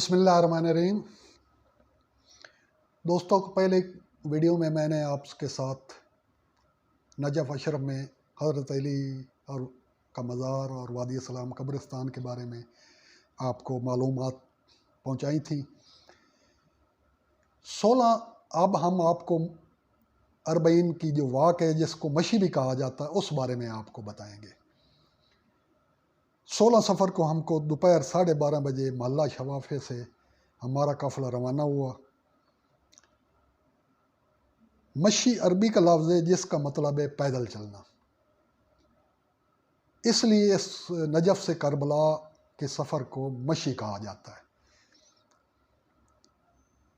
بسم اللہ الرحمن الرحیم۔ دوستوں کو پہلے ویڈیو میں نے آپ کے ساتھ نجف اشرف میں حضرت علی اور کا مزار اور وادی السلام قبرستان کے بارے میں آپ کو معلومات پہنچائی تھیں۔ 16 اب ہم آپ کو 40 کی جو واک ہے جس کو مشی بھی کہا جاتا ہے اس بارے میں آپ کو بتائیں گے۔ 16 سفر کو ہم کو دوپہر 12:30 بجے محلہ شوافے سے ہمارا قافلہ روانہ ہوا۔ مشی عربی کا لفظ ہے جس کا مطلب ہے پیدل چلنا، اس لیے اس نجف سے کربلا کے سفر کو مشی کہا جاتا ہے۔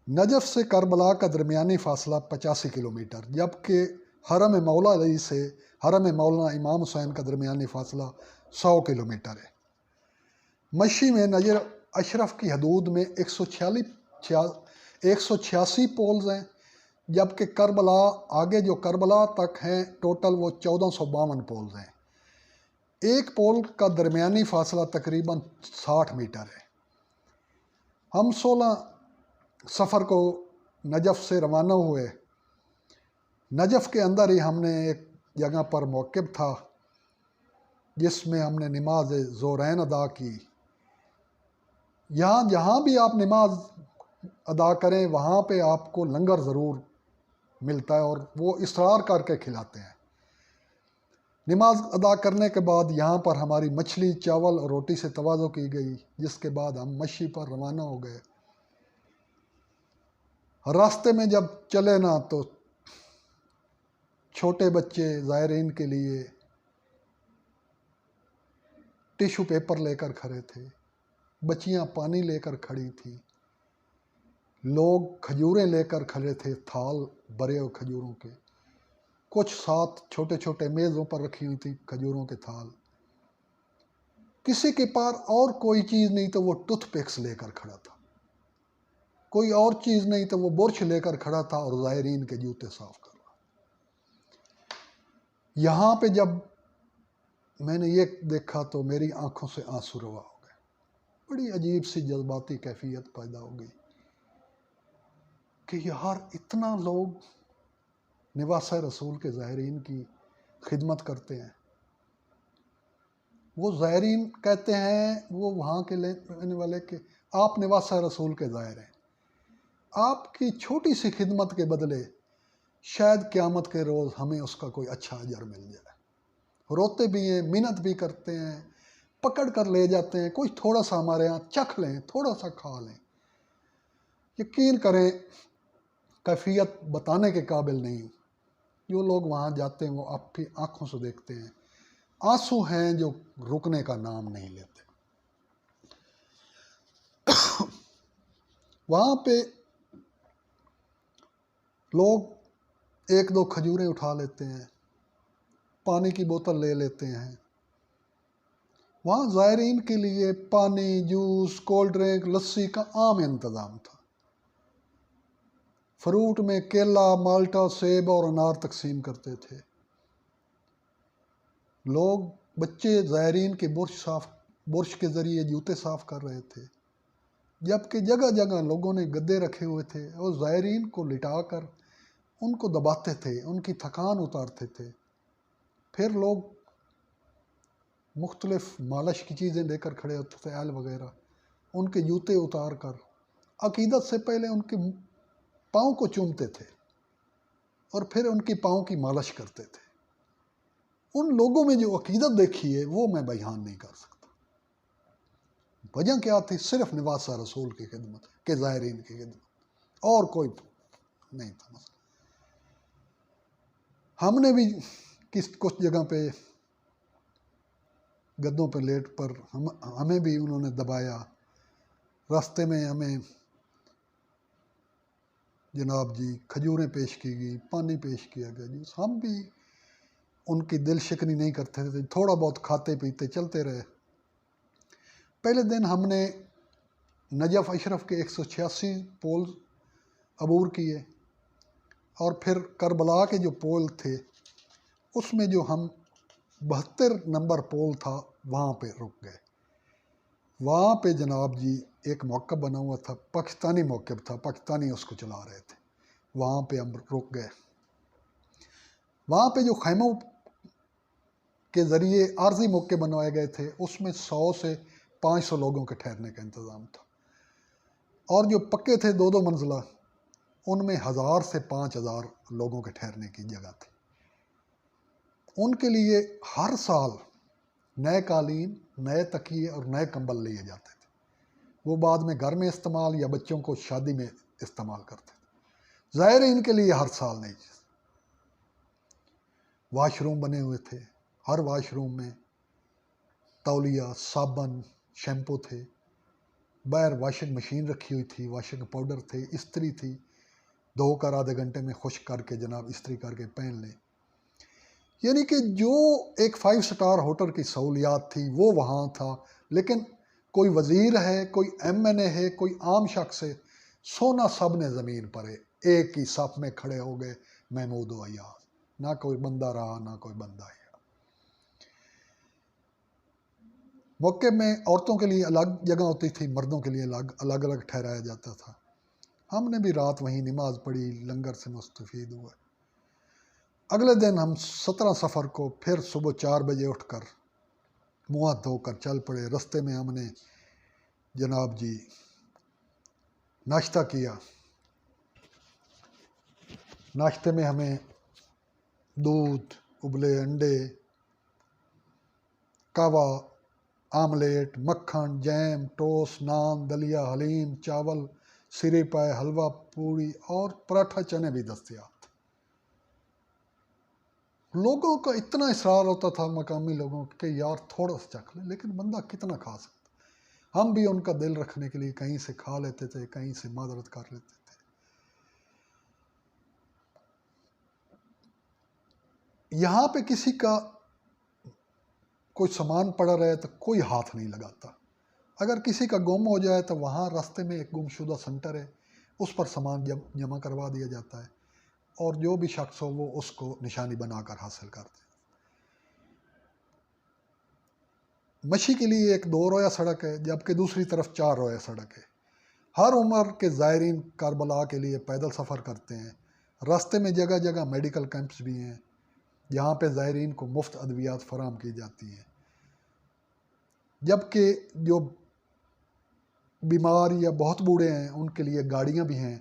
نجف سے کربلا کا درمیانی فاصلہ 85 کلومیٹر، جبکہ حرم مولا علی سے حرم مولانا امام حسین کا درمیانی فاصلہ 100 کلومیٹر ہے۔ مشی میں نجف اشرف کی حدود میں 186 پولز ہیں، جبکہ کربلا آگے جو کربلا تک ہیں ٹوٹل وہ 1452 پولز ہیں۔ ایک پول کا درمیانی فاصلہ تقریباً 60 میٹر ہے۔ ہم 16 سفر کو نجف سے روانہ ہوئے۔ نجف کے اندر ہی ہم نے ایک جگہ پر موقف تھا جس میں ہم نے نماز ظہرین ادا کی۔ جہاں بھی آپ نماز ادا کریں وہاں پہ آپ کو لنگر ضرور ملتا ہے اور وہ اصرار کر کے کھلاتے ہیں۔ نماز ادا کرنے کے بعد یہاں پر ہماری مچھلی، چاول اور روٹی سے تواضع کی گئی، جس کے بعد ہم مشی پر روانہ ہو گئے۔ راستے میں جب چلے نا تو چھوٹے بچے زائرین کے لیے ٹیشو پیپر لے کر کھڑے تھے، بچیاں پانی لے کر کھڑی تھیں، لوگ کھجوریں لے کر کھڑے تھے، تھال بھرے ہوئے کھجوروں کے، کچھ ساتھ چھوٹے چھوٹے میزوں پر رکھی ہوئی تھی کھجوروں کے تھال۔ کسی کے پاس اور کوئی چیز نہیں تو وہ ٹوتھ پکس لے کر کھڑا تھا، کوئی اور چیز نہیں تو وہ برش لے کر کھڑا تھا اور زائرین کے جوتے صاف کر رہا۔ یہاں پہ جب میں نے یہ دیکھا تو میری آنکھوں سے آنسو روا ہو گئے، بڑی عجیب سی جذباتی کیفیت پیدا ہو گئی کہ یار اتنا لوگ نواسہ رسول کے زائرین کی خدمت کرتے ہیں۔ وہ زائرین کہتے ہیں وہ وہاں کے لینے والے کہ آپ نواسہ رسول کے زائر ہیں، آپ کی چھوٹی سی خدمت کے بدلے شاید قیامت کے روز ہمیں اس کا کوئی اچھا اجر مل جائے۔ روتے بھی ہیں، منت بھی کرتے ہیں، پکڑ کر لے جاتے ہیں، کوئی تھوڑا سا ہمارے ہاں چکھ لیں، تھوڑا سا کھا لیں۔ یقین کریں کیفیت بتانے کے قابل نہیں۔ جو لوگ وہاں جاتے ہیں وہ اپنی آنکھوں سے دیکھتے ہیں، آنسو ہیں جو رکنے کا نام نہیں لیتے۔ وہاں پہ لوگ 1-2 کھجوریں اٹھا لیتے ہیں، پانی کی بوتل لے لیتے ہیں۔ وہاں زائرین کے لیے پانی، جوس، کولڈ ڈرنک، لسی کا عام انتظام تھا۔ فروٹ میں کیلا، مالٹا، سیب اور انار تقسیم کرتے تھے۔ لوگ بچے زائرین کے برش کے ذریعے جوتے صاف کر رہے تھے، جبکہ جگہ جگہ لوگوں نے گدے رکھے ہوئے تھے اور زائرین کو لٹا کر ان کو دباتے تھے، ان کی تھکان اتارتے تھے۔ پھر لوگ مختلف مالش کی چیزیں لے کر کھڑے ہوتے تھے، ایل وغیرہ، ان کے جوتے اتار کر عقیدت سے پہلے ان کے پاؤں کو چومتے تھے اور پھر ان کی پاؤں کی مالش کرتے تھے۔ ان لوگوں میں جو عقیدت دیکھی ہے وہ میں بیان نہیں کر سکتا۔ وجہ کیا تھی؟ صرف نواسہ رسول کی خدمت کے زائرین کی خدمت، اور کوئی نہیں تھا مسئلہ۔ ہم نے بھی کچھ جگہ پہ گدوں پہ لیٹ پر ہمیں بھی انہوں نے دبایا، راستے میں ہمیں جناب جی کھجوریں پیش کی گئی، پانی پیش کیا گیا جی، ہم بھی ان کی دل شکنی نہیں کرتے تھے، تھوڑا بہت کھاتے پیتے چلتے رہے۔ پہلے دن ہم نے نجف اشرف کے 186 پولز عبور کیے اور پھر کربلا کے جو پول تھے اس میں جو ہم 72 نمبر پول تھا وہاں پہ رک گئے۔ وہاں پہ جناب جی ایک موقف بنا ہوا تھا، پاکستانی موقف تھا، پاکستانی اس کو چلا رہے تھے، وہاں پہ ہم رک گئے۔ وہاں پہ جو خیموں کے ذریعے عارضی موقع بنوائے گئے تھے اس میں 100 سے 500 لوگوں کے ٹھہرنے کا انتظام تھا، اور جو پکے تھے 2 منزلہ ان میں 1000 سے 5000 لوگوں کے ٹھہرنے کی جگہ تھی۔ ان کے لیے ہر سال نئے قالین، نئے تکیے اور نئے کمبل لیے جاتے تھے، وہ بعد میں گھر میں استعمال یا بچوں کو شادی میں استعمال کرتے تھے۔ زائرین کے لیے ہر سال نئی چیز۔ واش روم بنے ہوئے تھے، ہر واش روم میں تولیہ، صابن، شیمپو تھے، باہر واشنگ مشین رکھی ہوئی تھی، واشنگ پاؤڈر تھے، استری تھی، دھو کر آدھے گھنٹے میں خشک کر کے جناب استری کر کے پہن لیں۔ یعنی کہ جو ایک 5 سٹار ہوٹل کی سہولیات تھی وہ وہاں تھا، لیکن کوئی وزیر ہے، کوئی MNA ہے، کوئی عام شخص ہے، سونا سب نے زمین پر ہے، ایک ہی صف میں کھڑے ہو گئے محمود و ایاز، نہ کوئی بندہ رہا نہ کوئی بندہ ہے۔ موقع میں عورتوں کے لیے الگ جگہ ہوتی تھی، مردوں کے لیے الگ الگ ٹھہرایا جاتا تھا۔ ہم نے بھی رات وہیں نماز پڑھی، لنگر سے مستفید ہوئے۔ اگلے دن ہم 17 سفر کو پھر صبح 4 بجے اٹھ کر منہ ہاتھ دھو کر چل پڑے۔ رستے میں ہم نے جناب جی ناشتہ کیا۔ ناشتے میں ہمیں دودھ، ابلے انڈے، کہوہ، آملیٹ، مکھن، جیم، ٹوسٹ، نان، دلیا، حلیم، چاول، سرے پائے، حلوہ پوڑی اور پراٹھا چنے بھی دستیاب تھے۔ لوگوں کا اتنا اصرار ہوتا تھا مقامی لوگوں کہ یار تھوڑا سا چکھ لیں، لیکن بندہ کتنا کھا سکتا۔ ہم بھی ان کا دل رکھنے کے لیے کہیں سے کھا لیتے تھے، کہیں سے معذرت کر لیتے تھے۔ یہاں پہ کسی کا کوئی سامان پڑا رہے تو کوئی ہاتھ نہیں لگاتا۔ اگر کسی کا گم ہو جائے تو وہاں راستے میں ایک گمشدہ سنٹر ہے، اس پر سامان جمع کروا دیا جاتا ہے، اور جو بھی شخص ہو وہ اس کو نشانی بنا کر حاصل کرتے ہیں۔ مشی کے لیے ایک 2 رویہ سڑک ہے، جبکہ دوسری طرف 4 رویہ سڑک ہے۔ ہر عمر کے زائرین کربلا کے لیے پیدل سفر کرتے ہیں۔ راستے میں جگہ جگہ میڈیکل کیمپس بھی ہیں، جہاں پہ زائرین کو مفت ادویات فراہم کی جاتی ہیں، جبکہ جو بیمار یا بہت بوڑھے ہیں ان کے لیے گاڑیاں بھی ہیں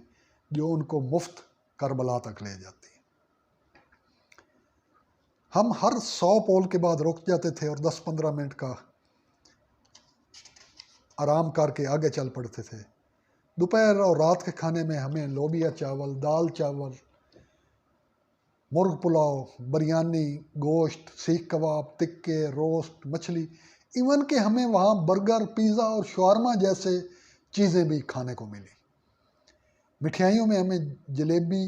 جو ان کو مفت کربلا تک لے جاتی ہیں۔ ہم ہر 100 پول کے بعد رک جاتے تھے اور 10-15 منٹ کا آرام کر کے آگے چل پڑتے تھے۔ دوپہر اور رات کے کھانے میں ہمیں لوبیا چاول، دال چاول، مرغ پلاؤ، بریانی، گوشت، سیخ کباب، تکے، روسٹ، مچھلی، ایون کہ ہمیں وہاں برگر، پیزا اور شاورما جیسے چیزیں بھی کھانے کو ملی۔ مٹھائیوں میں ہمیں جلیبی،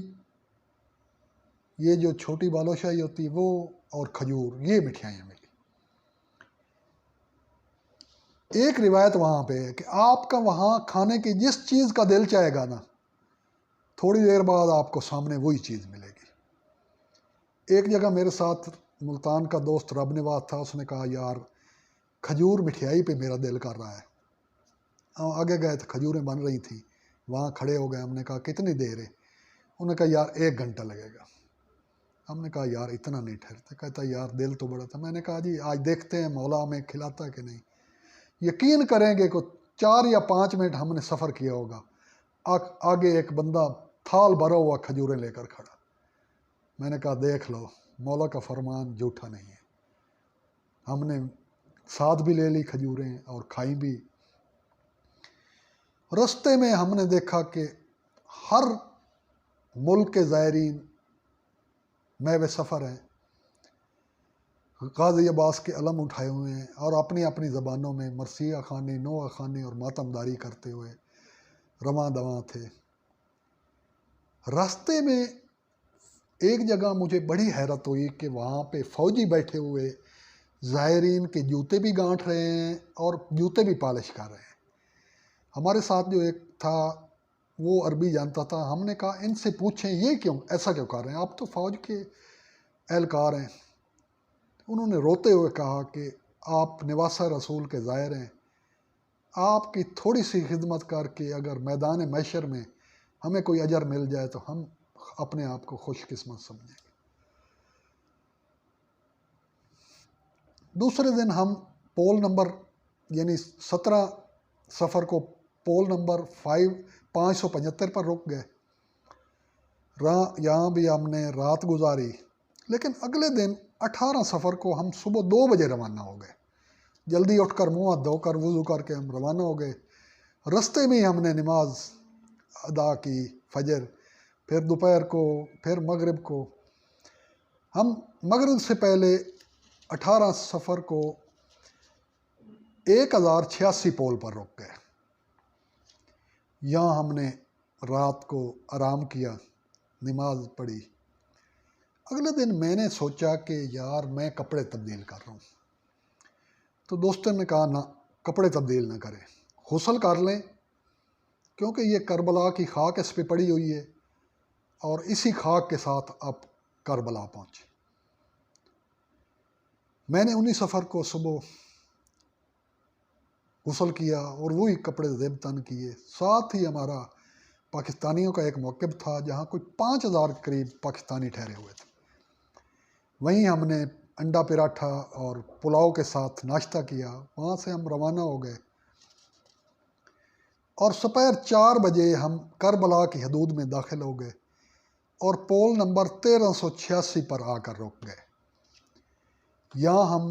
یہ جو چھوٹی بالوشاہی ہوتی ہے وہ، اور کھجور، یہ مٹھائیاں ملی۔ ایک روایت وہاں پہ ہے کہ آپ کا وہاں کھانے کی جس چیز کا دل چاہے گا نا، تھوڑی دیر بعد آپ کو سامنے وہی چیز ملے گی۔ ایک جگہ میرے ساتھ ملتان کا دوست رب نواز تھا، اس نے کہا یار کھجور مٹھائی پہ میرا دل کر رہا ہے۔ آگے گئے تو کھجوریں بن رہی تھیں، وہاں کھڑے ہو گئے۔ ہم نے کہا کتنی دیر ہے؟ انہوں نے کہا یار 1 گھنٹہ لگے گا۔ ہم نے کہا یار اتنا نہیں ٹھہرتے۔ کہتا یار دل تو بڑا تھا۔ میں نے کہا جی آج دیکھتے ہیں مولا ہمیں کھلاتا ہے کہ نہیں۔ یقین کریں گے کہ 4 یا 5 منٹ ہم نے سفر کیا ہوگا، آگے ایک بندہ تھال بھرا ہوا کھجوریں لے کر کھڑا۔ میں نے کہا دیکھ لو مولا کا فرمان جھوٹا نہیں ہے۔ ہم نے ساتھ بھی لے لی کھجوریں اور کھائی بھی۔ رستے میں ہم نے دیکھا کہ ہر ملک کے زائرین میوے سفر ہیں، غازی عباس کے علم اٹھائے ہوئے ہیں، اور اپنی اپنی زبانوں میں مرثیہ خوانی، نوحہ خوانی اور ماتم داری کرتے ہوئے رواں دواں تھے۔ راستے میں ایک جگہ مجھے بڑی حیرت ہوئی کہ وہاں پہ فوجی بیٹھے ہوئے زائرین کے جوتے بھی گانٹھ رہے ہیں اور جوتے بھی پالش کر رہے ہیں۔ ہمارے ساتھ جو ایک تھا وہ عربی جانتا تھا۔ ہم نے کہا ان سے پوچھیں یہ کیوں ایسا کیوں کر رہے ہیں، آپ تو فوج کے اہلکار ہیں۔ انہوں نے روتے ہوئے کہا کہ آپ نواسہ رسول کے زائر ہیں، آپ کی تھوڑی سی خدمت کر کے اگر میدان محشر میں ہمیں کوئی اجر مل جائے تو ہم اپنے آپ کو خوش قسمت سمجھیں گے۔ دوسرے دن ہم پول نمبر یعنی 17 سفر کو پول نمبر 575 پر رک گئے۔ یہاں بھی ہم نے رات گزاری، لیکن اگلے دن 18 سفر کو ہم صبح 2 بجے روانہ ہو گئے۔ جلدی اٹھ کر منہ ہاتھ دھو کر وضو کر کے ہم روانہ ہو گئے۔ رستے میں ہم نے نماز ادا کی، فجر، پھر دوپہر کو، پھر مغرب کو۔ ہم مغرب سے پہلے 18 سفر کو 1086 پول پر رک گئے۔ یہاں ہم نے رات کو آرام کیا، نماز پڑھی۔ اگلے دن میں نے سوچا کہ یار میں کپڑے تبدیل کر رہا ہوں، تو دوستوں نے کہا نہ، کپڑے تبدیل نہ کریں، غسل کر لیں، کیونکہ یہ کربلا کی خاک اس پہ پڑی ہوئی ہے اور اسی خاک کے ساتھ آپ کربلا پہنچے۔ میں نے 19 سفر کو صبح غسل کیا اور وہی کپڑے زیب تن کیے۔ ساتھ ہی ہمارا پاکستانیوں کا ایک موقف تھا جہاں کوئی 5000 کے قریب پاکستانی ٹھہرے ہوئے تھے۔ وہیں ہم نے انڈا پراٹھا اور پلاؤ کے ساتھ ناشتہ کیا۔ وہاں سے ہم روانہ ہو گئے اور دوپہر 4 بجے ہم کربلا کی حدود میں داخل ہو گئے اور پول نمبر 1386 پر آ کر رک گئے۔ یہاں ہم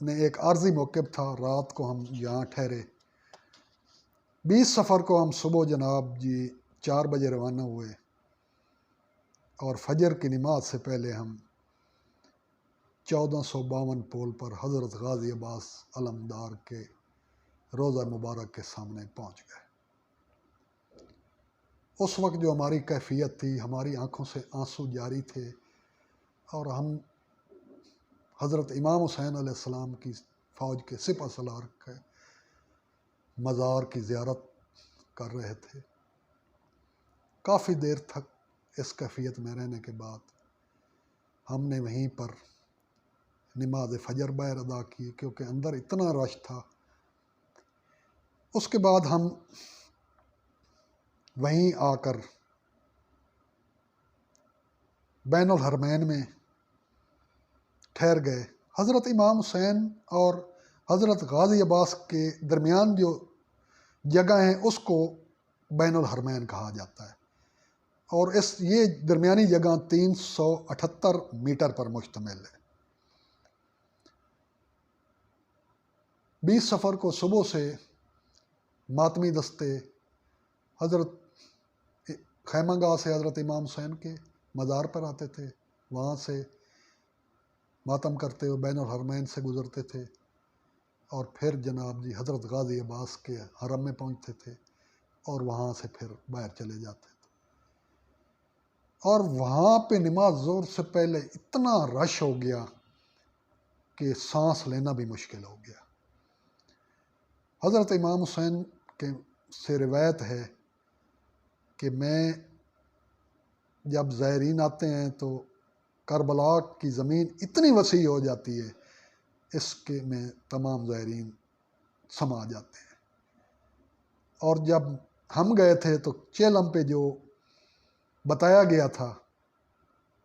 نے ایک عارضی موقف تھا، رات کو ہم یہاں ٹھہرے۔ 20 سفر کو ہم صبح جناب 4 بجے روانہ ہوئے اور فجر کی نماز سے پہلے ہم 1452 پول پر حضرت غازی عباس علمدار کے روضہ مبارک کے سامنے پہنچ گئے۔ اس وقت جو ہماری کیفیت تھی، ہماری آنکھوں سے آنسو جاری تھے اور ہم حضرت امام حسین علیہ السلام کی فوج کے سپہ سالار کے مزار کی زیارت کر رہے تھے۔ کافی دیر تک اس کیفیت میں رہنے کے بعد ہم نے وہیں پر نماز فجر باہر ادا کی، کیونکہ اندر اتنا رش تھا۔ اس کے بعد ہم وہیں آ کر بین الحرمین میں ٹھہر گئے۔ حضرت امام حسین اور حضرت غازی عباس کے درمیان جو جگہ ہیں اس کو بین الحرمین کہا جاتا ہے، اور یہ درمیانی جگہ 378 میٹر پر مشتمل ہے۔ 20 سفر کو صبح سے ماتمی دستے حضرت خیمہ گاہ سے حضرت امام حسین کے مزار پر آتے تھے، وہاں سے ماتم کرتے ہوئے بین الحرمین سے گزرتے تھے اور پھر جناب حضرت غازی عباس کے حرم میں پہنچتے تھے اور وہاں سے پھر باہر چلے جاتے تھے۔ اور وہاں پہ نماز ظہر سے پہلے اتنا رش ہو گیا کہ سانس لینا بھی مشکل ہو گیا۔ حضرت امام حسین سے روایت ہے کہ میں جب زائرین آتے ہیں تو کربلا کی زمین اتنی وسیع ہو جاتی ہے، اس کے میں تمام زائرین سما جاتے ہیں۔ اور جب ہم گئے تھے تو چیلم پہ جو بتایا گیا تھا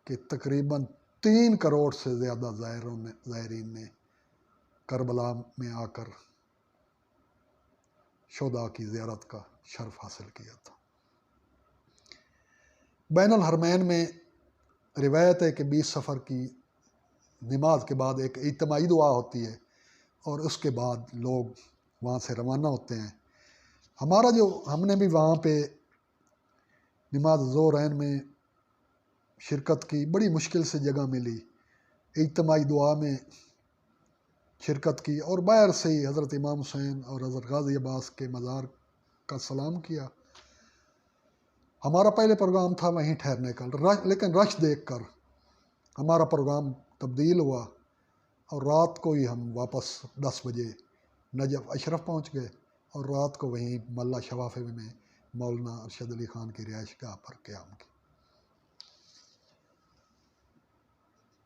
کہ تقریباً 3 کروڑ سے زیادہ زائرین نے کربلا میں آ کر شہداء کی زیارت کا شرف حاصل کیا تھا۔ بین الحرمین میں روایت ہے کہ 20 سفر کی نماز کے بعد ایک اجتماعی دعا ہوتی ہے اور اس کے بعد لوگ وہاں سے روانہ ہوتے ہیں۔ ہم نے بھی وہاں پہ نماز ظہرین میں شرکت کی، بڑی مشکل سے جگہ ملی، اجتماعی دعا میں شرکت کی اور باہر سے ہی حضرت امام حسین اور حضرت غازی عباس کے مزار کا سلام کیا۔ ہمارا پہلے پروگرام تھا وہیں ٹھہرنے کا، لیکن رش دیکھ کر ہمارا پروگرام تبدیل ہوا اور رات کو ہی ہم واپس 10 بجے نجف اشرف پہنچ گئے اور رات کو وہیں ملا شفافے میں مولانا ارشد علی خان کی رہائش گاہ پر قیام کی۔